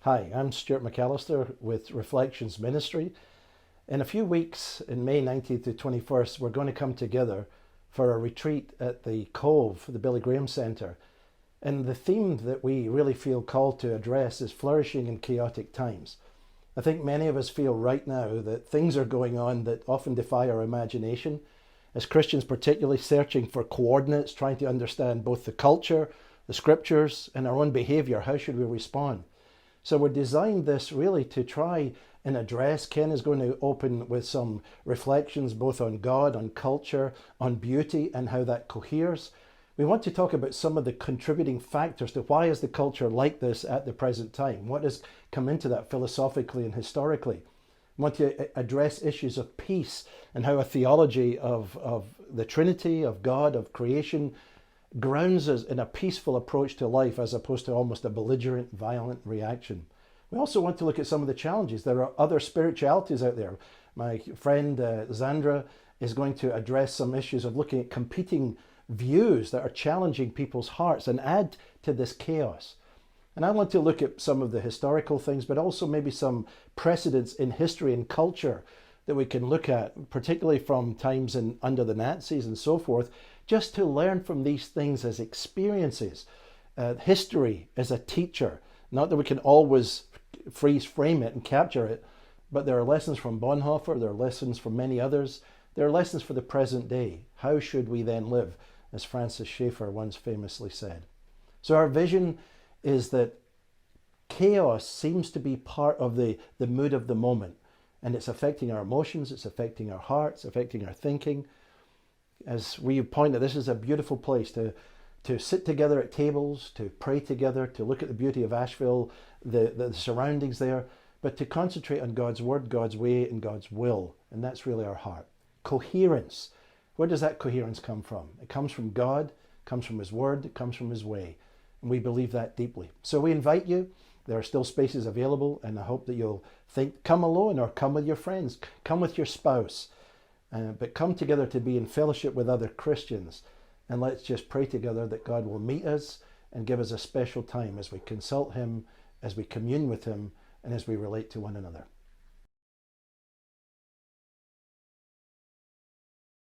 Hi, I'm Stuart McAllister with Reflections Ministry. In a few weeks, in May 19th to 21st, we're going to come together for a retreat at the Cove, the Billy Graham Centre. And the theme that we really feel called to address is flourishing in chaotic times. I think many of us feel right now that things are going on that often defy our imagination. As Christians, particularly searching for coordinates, trying to understand both the culture, the scriptures, and our own behaviour. How should we respond? So we designed this really to try and address. Ken is going to open with some reflections both on God, on culture, on beauty, and how that coheres. We want to talk about some of the contributing factors to why is the culture like this at the present time. What has come into that philosophically and historically? We want to address issues of peace and how a theology of the Trinity, of God, of creation, grounds us in a peaceful approach to life as opposed to almost a belligerent, violent reaction. We also want to look at some of the challenges. There are other spiritualities out there. My friend Zandra is going to address some issues of looking at competing views that are challenging people's hearts and add to this chaos. And I want to look at some of the historical things, but also maybe some precedents in history and culture that we can look at, particularly from times under the Nazis and so forth, just to learn from these things as experiences. History as a teacher, not that we can always freeze frame it and capture it, but there are lessons from Bonhoeffer, there are lessons from many others, there are lessons for the present day. How should we then live, as Francis Schaeffer once famously said? So our vision is that chaos seems to be part of the mood of the moment, and it's affecting our emotions, it's affecting our hearts, affecting our thinking. As we point out, this is a beautiful place to sit together at tables, to pray together, to look at the beauty of Asheville, the surroundings there, but to concentrate on God's word, God's way, and God's will. And that's really our heart. Coherence. Where does that coherence come from? It comes from God, it comes from His word, it comes from His way. And we believe that deeply. So we invite you. There are still spaces available, and I hope that you'll come alone or come with your friends, come with your spouse. But come together to be in fellowship with other Christians, and let's just pray together that God will meet us and give us a special time as we consult Him, as we commune with Him, and as we relate to one another.